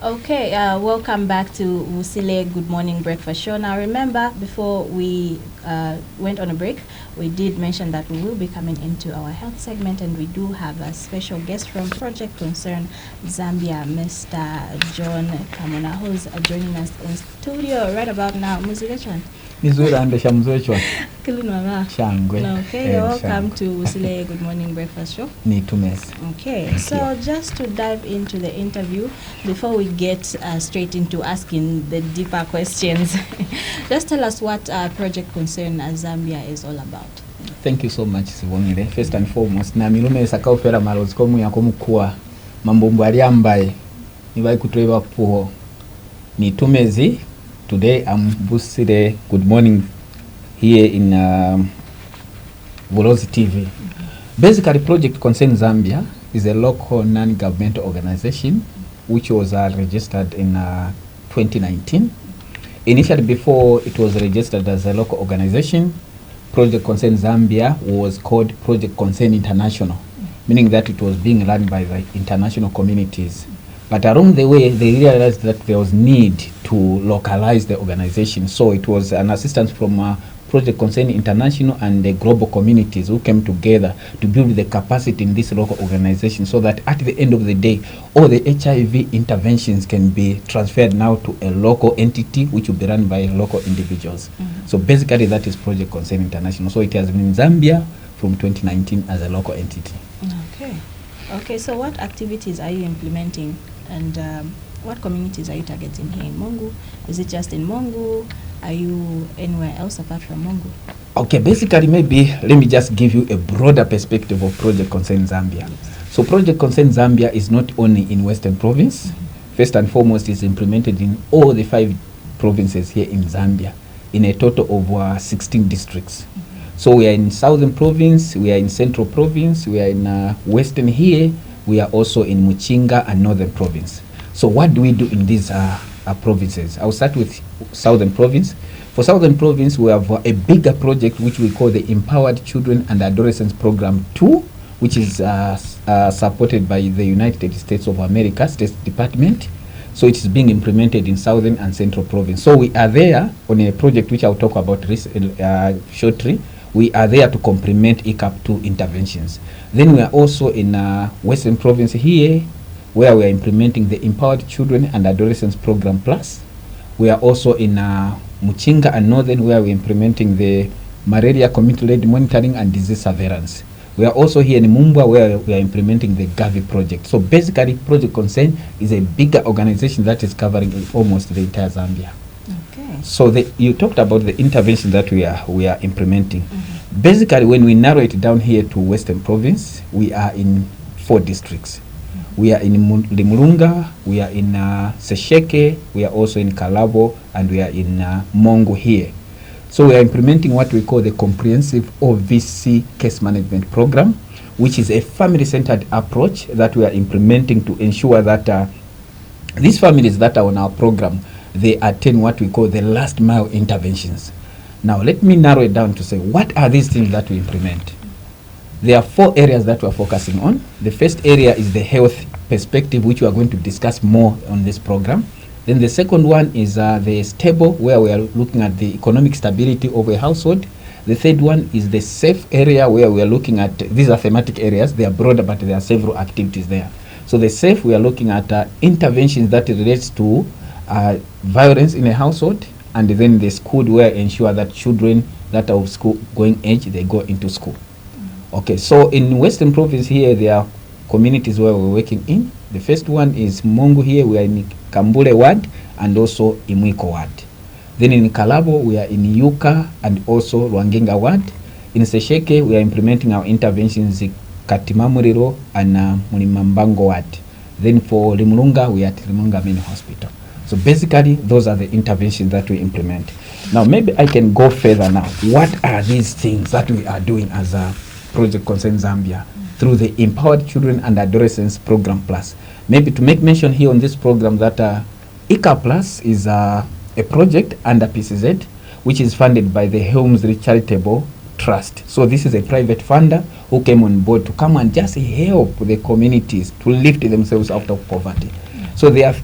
Okay, welcome back to Musile Good Morning Breakfast Show. Now remember, before we went on a break, we did mention that we will be coming into our health segment, and we do have a special guest from Project Concern Zambia, Mr. John Kamona, who's joining us in studio right about now. Musile Chan. Shangwe. Okay, welcome to Musile Good Morning Breakfast Show. Okay, Thank so you. just to dive into the interview, before we get straight into asking the deeper questions, just tell us what Project Concern Zambia is all about. Thank you so much, Sibongile. First and foremost, na milume sakaufera malozi komu ya komukua mambumbu aliambaye nibai kutweba puho ni tumezi. Today I'm boosted Good Morning here in Bolozi TV. Basically, Project Concern Zambia is a local non-governmental organization which was registered in 2019. Initially, before it was registered as a local organization, Project Concern Zambia was called Project Concern International, meaning that it was being run by the international communities. But along the way, they realized that there was need to localize the organization. So it was an assistance from Project Concern International and the GlobalCommunities who came together to build the capacity in this local organization, so that at the end of the day, all the HIV interventions can be transferred now to a local entity which will be run by local individuals. So basically that is Project Concern International. So it has been in Zambia from 2019 as a local entity. Okay, so what activities are you implementing, and what communities are you targeting here in Mongu? Is it just in Mongu? Are you anywhere else apart from Mongu? Okay, basically maybe let me just give you a broader perspective of Project Concern Zambia. So Project Concern Zambia is not only in Western Province. First and foremost, it's implemented in all the 5 provinces here in Zambia, in a total of 16 districts. So we are in Southern Province, we are in Central Province, we are in Western here, we are also in Muchinga and Northern Province. So what do we do in these provinces? I'll start with Southern Province. For Southern Province, we have a bigger project which we call the Empowered Children and Adolescents Program 2, which is supported by the United States of America State Department. So it is being implemented in Southern and Central Province. So we are there on a project which I'll talk about shortly. We are there to complement ECAP 2 interventions. Then we are also in Western Province here, where we are implementing the Empowered Children and Adolescents Program Plus. We are also in Muchinga and Northern, where we are implementing the Malaria Community-Led Monitoring and Disease Surveillance. We are also here in Mumbwa, where we are implementing the Gavi project. So basically, Project Concern is a bigger organization that is covering almost the entire Zambia. Okay. So you talked about the intervention that we are implementing. Basically, when we narrow it down here to Western Province, we are in 4 districts. We are in Limulunga, we are in Sesheke, we are also in Kalabo, and we are in Mongo here. So we are implementing what we call the Comprehensive OVC Case Management Program, which is a family-centered approach that we are implementing to ensure that these families that are on our program, they attain what we call the last mile interventions. Now let me narrow it down to say, what are these things that we implement? There are 4 areas that we are focusing on. The first area is the health perspective, which we are going to discuss more on this program. Then the second one is the stable, where we are looking at the economic stability of a household. The third one is the safe area, where we are looking at, these are thematic areas, they are broader, but there are several activities there. So the safe, we are looking at interventions that relates to violence in a household, and then the school, where ensure that children that are of school going age, they go into school. Okay, so in Western Province here, there are communities where we're working in. The first one is Mongu here, we are in Kambule Ward and also Imwiko Ward. Then in Kalabo, we are in Yuka and also Rwangenga Ward. In Sesheke, we are implementing our interventions in Katimamuriro and Munimambango Ward. Then for Limulunga, we are at Limulunga Main Hospital. So basically, those are the interventions that we implement. Now, maybe I can go further now. What are these things that we are doing as a Project Concern Zambia through the Empowered Children and Adolescents Program Plus? Maybe to make mention here on this program that ECAP Plus is a project under PCZ, which is funded by the Helmsley Charitable Trust. So this is a private funder who came on board to come and just help the communities to lift themselves out of poverty. So they are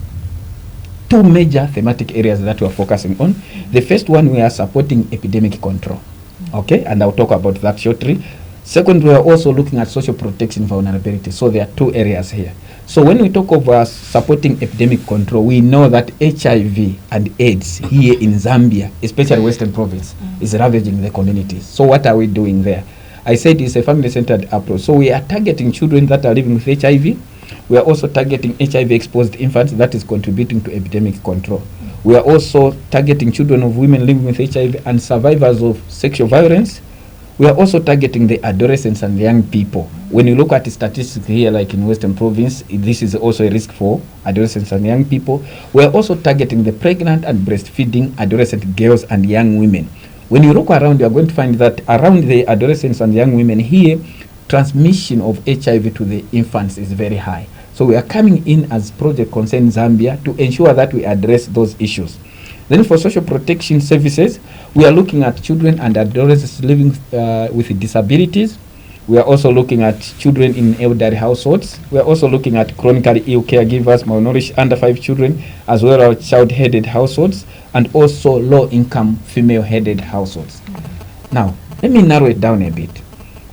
two major thematic areas that we are focusing on. The first one, we are supporting epidemic control. Okay, and I'll talk about that shortly. Second, we are also looking at social protection vulnerability. So there are two areas here. So when we talk of supporting epidemic control, we know that HIV and AIDS here in Zambia, especially Western Province, is ravaging the communities. So what are we doing there? I said it's a family-centered approach. So we are targeting children that are living with HIV. We are also targeting HIV-exposed infants that is contributing to epidemic control. We are also targeting children of women living with HIV and survivors of sexual violence. We are also targeting the adolescents and the young people. When you look at the statistics here, like in Western Province, this is also a risk for adolescents and young people. We are also targeting the pregnant and breastfeeding adolescent girls and young women. When you look around, you are going to find that around the adolescents and young women here, transmission of HIV to the infants is very high. So we are coming in as Project Concern Zambia to ensure that we address those issues. Then for social protection services, we are looking at children and adolescents living with disabilities. We are also looking at children in elderly households. We are also looking at chronically ill caregivers, malnourished under 5 children, as well as child-headed households, and also low-income female-headed households. Now, let me narrow it down a bit.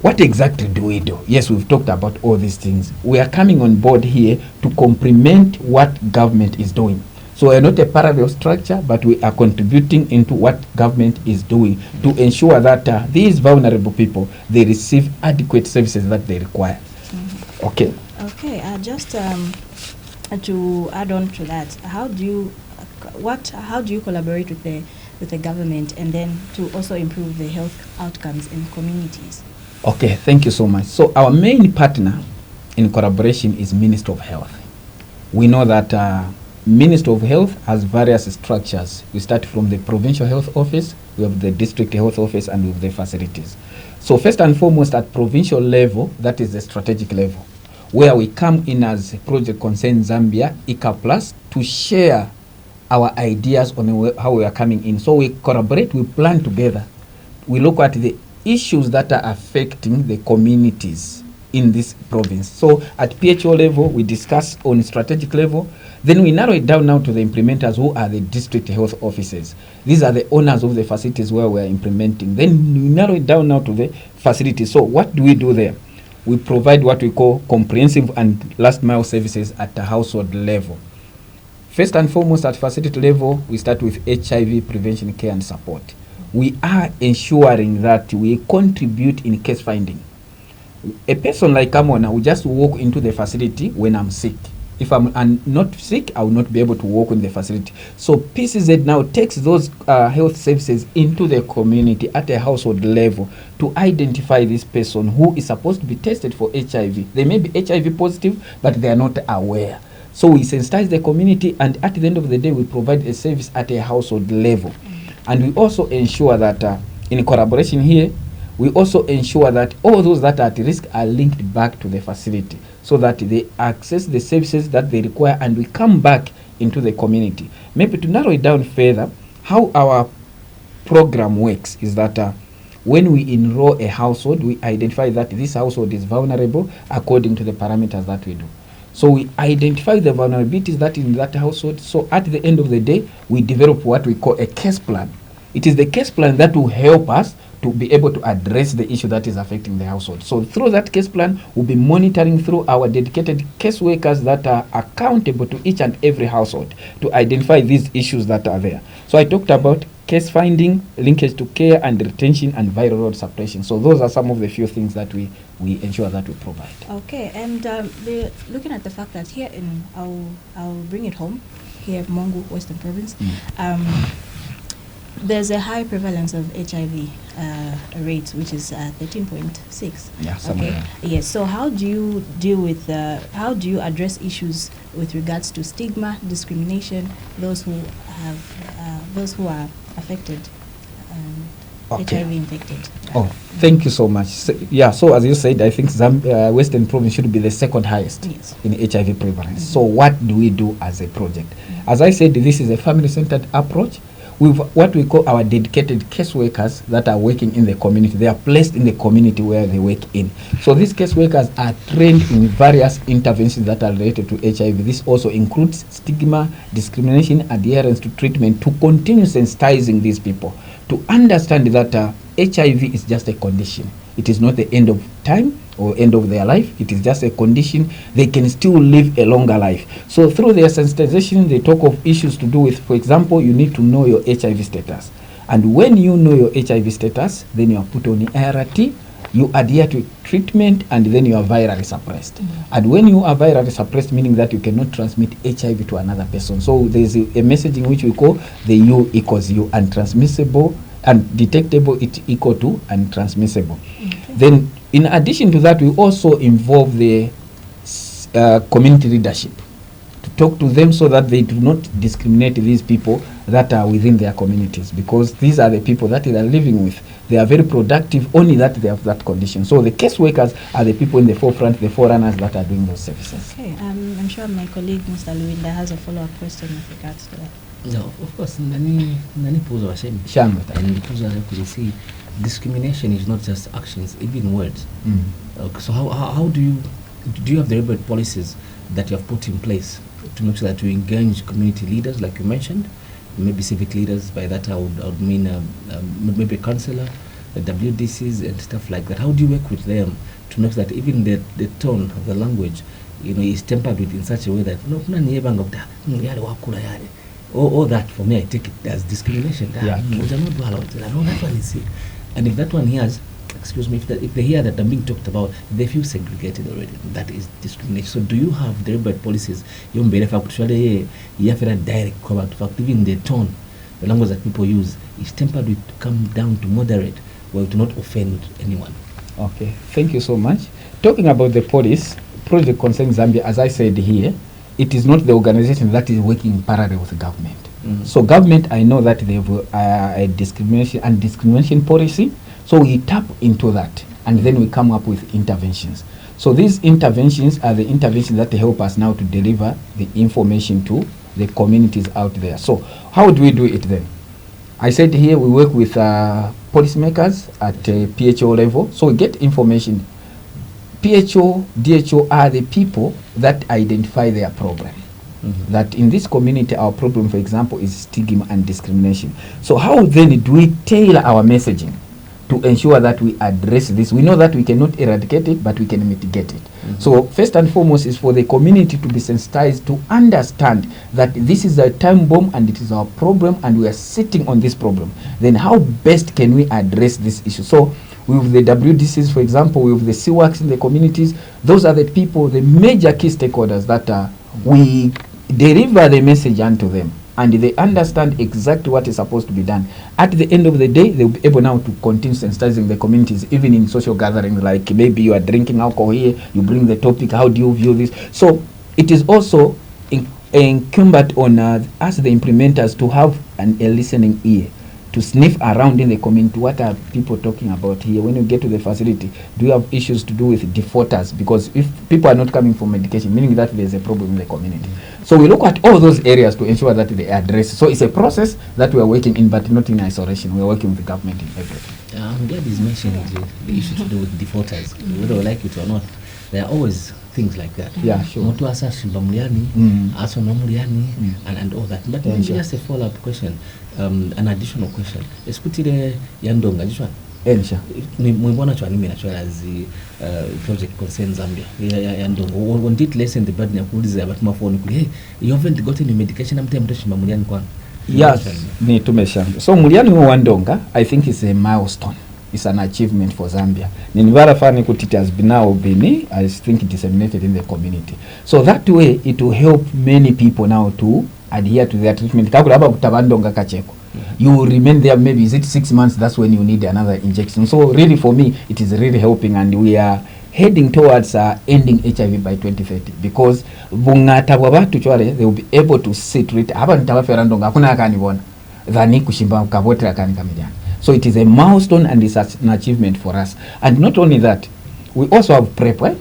What exactly do we do? Yes, we've talked about all these things. We are coming on board here to complement what government is doing. So we are not a parallel structure, but we are contributing into what government is doing to ensure that these vulnerable people, they receive adequate services that they require. Okay. Okay, just to add on to that, how do you collaborate with the government and then to also improve the health outcomes in communities? Okay, thank you so much. So our main partner in collaboration is Ministry of Health. We know that Ministry of Health has various structures. We start from the Provincial Health Office, we have the District Health Office, and we have the facilities. So first and foremost, at provincial level, that is the strategic level, where we come in as Project Concern Zambia, ECAP Plus, to share our ideas on how we are coming in. So we collaborate, we plan together. We look at the issues that are affecting the communities in this province. So at PHO level, we discuss on strategic level. Then we narrow it down now to the implementers, who are the district health officers. These are the owners of the facilities where we are implementing. Then we narrow it down now to the facilities. So what do we do there? We provide what we call comprehensive and last mile services at the household level. First and foremost, at facility level, we start with HIV prevention, care and support. We are ensuring that we contribute in case finding. A person like Amona will just walk into the facility when I'm sick. If I'm not sick, I will not be able to walk in the facility. So PCZ now takes those health services into the community at a household level to identify this person who is supposed to be tested for HIV. They may be HIV positive, but they are not aware. So we sensitize the community, and at the end of the day, we provide a service at a household level. And we also ensure that in collaboration here, we also ensure that all those that are at risk are linked back to the facility so that they access the services that they require, and we come back into the community. Maybe to narrow it down further, how our program works is that when we enroll a household, we identify that this household is vulnerable according to the parameters that we do. So we identify the vulnerabilities that in that household. So at the end of the day, we develop what we call a case plan. It is the case plan that will help us to be able to address the issue that is affecting the household. So through that case plan, we'll be monitoring through our dedicated case workers that are accountable to each and every household to identify these issues that are there. So I talked about case finding, linkage to care and retention, and viral load suppression. So those are some of the few things that we ensure that we provide. Okay, and looking at the fact that here in, I'll bring it home, here Mongu, Western Province, there's a high prevalence of HIV rates, which is 13.6. Yeah, somewhere. Okay. Yes. So how do you deal with? How do you address issues with regards to stigma, discrimination, those who are affected, HIV infected? Oh, thank you so much. So, yeah. So as you said, I think Western Province should be the second highest in HIV prevalence. So what do we do as a project? As I said, this is a family-centered approach. with what we call our dedicated caseworkers that are working in the community. They are placed in the community where they work in. So these caseworkers are trained in various interventions that are related to HIV. This also includes stigma, discrimination, adherence to treatment, to continue sensitizing these people to understand that HIV is just a condition. It is not the end of time or end of their life. It is just a condition. They can still live a longer life. So through their sensitization, they talk of issues to do with, for example, you need to know your HIV status. And when you know your HIV status, then you are put on ART, you adhere to treatment, and then you are virally suppressed. Mm-hmm. And when you are virally suppressed, meaning that you cannot transmit HIV to another person. So there is a messaging which we call the U equals U, untransmissible, and detectable it equal to untransmissible. Okay. Then in addition to that, we also involve the community leadership to talk to them so that they do not discriminate these people that are within their communities, because these are the people that they are living with. They are very productive, only that they have that condition. So the caseworkers are the people in the forefront, the forerunners that are doing those services. Okay, I'm sure my colleague Mr. Luinda has a follow-up question with regards to that. No, of course, nani puzo wasemi. And puzo see, discrimination is not just actions, even words. So how do you have the right policies that you have put in place to make sure that you engage community leaders, like you mentioned, maybe civic leaders? By that I would mean maybe a councillor, WDCs and stuff like that. How do you work with them to make sure that even the tone of the language, is tempered with in such a way that all that, for me, I take it as discrimination. Yeah, and if that one hears, excuse me, if they hear that I'm being talked about, they feel segregated already. That is discrimination. So do you have deliberate policies? You have a direct cover. Fact, even the tone, the language that people use is tempered with come down to moderate, where to not offend anyone. Okay, thank you so much. Talking about the police, Project Concern Zambia, as I said here, it is not the organization that is working in parallel with the government. So government, I know that they have a discrimination policy, so we tap into that and then we come up with interventions. So these interventions are the interventions that help us now to deliver the information to the communities out there. So how do we do it then? I said here we work with policymakers at PHO level, so we get information. PHO, DHO are the people that identify their problem. That in this community, our problem, for example, is stigma and discrimination. So how then do we tailor our messaging to ensure that we address this? We know that we cannot eradicate it, but we can mitigate it. So first and foremost is for the community to be sensitized to understand that this is a time bomb and it is our problem and we are sitting on this problem. Then how best can we address this issue? So with the WDCs, for example, with the CWACs in the communities, those are the people, the major key stakeholders that we deliver the message unto them, and they understand exactly what is supposed to be done. At the end of the day, they'll be able now to continue sensitizing the communities, even in social gatherings, like maybe you are drinking alcohol here, you bring the topic, how do you view this? So it is also incumbent on us, the implementers, to have a listening ear, to sniff around in the community. What are people talking about here? When you get to the facility, do you have issues to do with defaulters? Because if people are not coming for medication, meaning that there's a problem in the community. So we look at all those areas to ensure that they address. So it's a process that we are working in, but not in isolation. We are working with the government in everything. I'm glad he's mentioning the issue to do with defaulters. Whether we like it or not, there are always things like that. Yeah, sure. And all that. But maybe just a follow-up question, an additional question. Let's put it Yandonga. This one. Mwibona chwanimi nachwala zi Project Concern Zambia. Yandonga. When did lesson the burden of kuuliza about my phone, hey, you haven't gotten any medication, I'm telling you, Muliani Kwan. Yes, ni tumeshanga. So Muliani Wandonga, I think is a milestone. It's an achievement for Zambia. It has been now been, I think, disseminated in the community. So that way, it will help many people now to adhere to their treatment. You will remain there, maybe is it 6 months, that's when you need another injection. So really for me, it is really helping, and we are heading towards ending HIV by 2030, because they will be able to sit with so it is a milestone and it's an achievement for us. And not only that, we also have PrEP.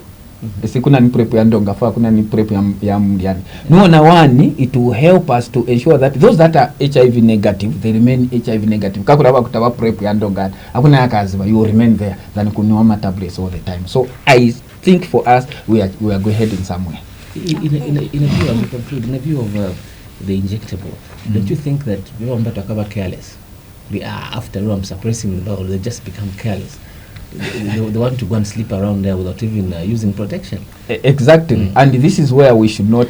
Sikuna ni prep ya ndonga fa kuna ni prep ya mdiani. No na one it will help us to ensure that those that are HIV negative they remain HIV negative. Kakura kutawa prep ya ndonga hakuna yakaziba you will remain there than kunoma tablets all the time. So I think for us we are going heading somewhere. In a view of the injectable, don't you think that people are careless? They are after all suppressing the law, they just become careless. They want to go and sleep around there without even using protection. Exactly. And this is where we should not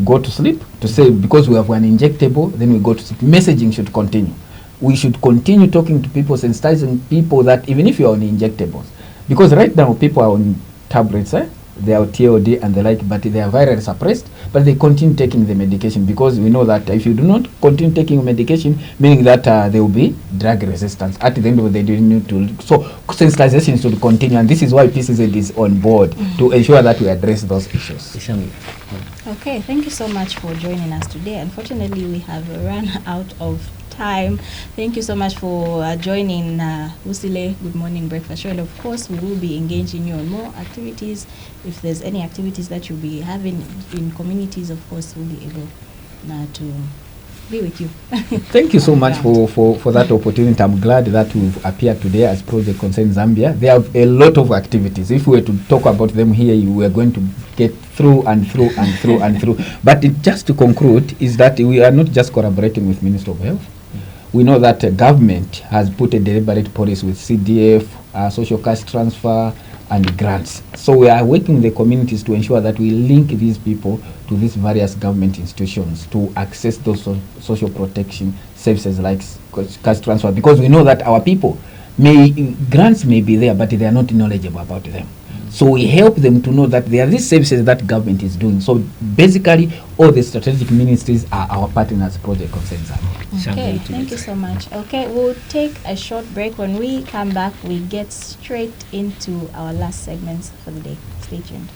go to sleep, to say because we have an injectable, then we go to sleep. Messaging should continue. We should continue talking to people, sensitizing people that even if you are on injectables, because right now people are on tablets, they are TOD and the like, but they are virally suppressed, but they continue taking the medication because we know that if you do not continue taking medication, meaning that there will be drug resistance. At the end of the day, you need to. So sensitization should continue, and this is why PCZ is on board to ensure that we address those issues. Okay, thank you so much for joining us today. Unfortunately, we have run out of time. Thank you so much for joining Wusile Good Morning Breakfast Show, and of course we will be engaging you on more activities. If there's any activities that you'll be having in communities, of course we'll be able to be with you. Thank you so much for that opportunity. I'm glad that we've appeared today as Project Concern Zambia. There are a lot of activities. If we were to talk about them here, we are going to get through and through and through and through. But just to conclude is that we are not just collaborating with Ministry of Health. We know that government has put a deliberate policy with CDF, social cash transfer, and grants. So we are working with the communities to ensure that we link these people to these various government institutions to access those social protection services like cash transfer, because we know that our people grants may be there, but they are not knowledgeable about them. So we help them to know that there are these services that government is doing. So basically, all the strategic ministries are our partners, Project Concerns. Okay, thank you so much. Okay, we'll take a short break. When we come back, we get straight into our last segments for the day. Stay tuned.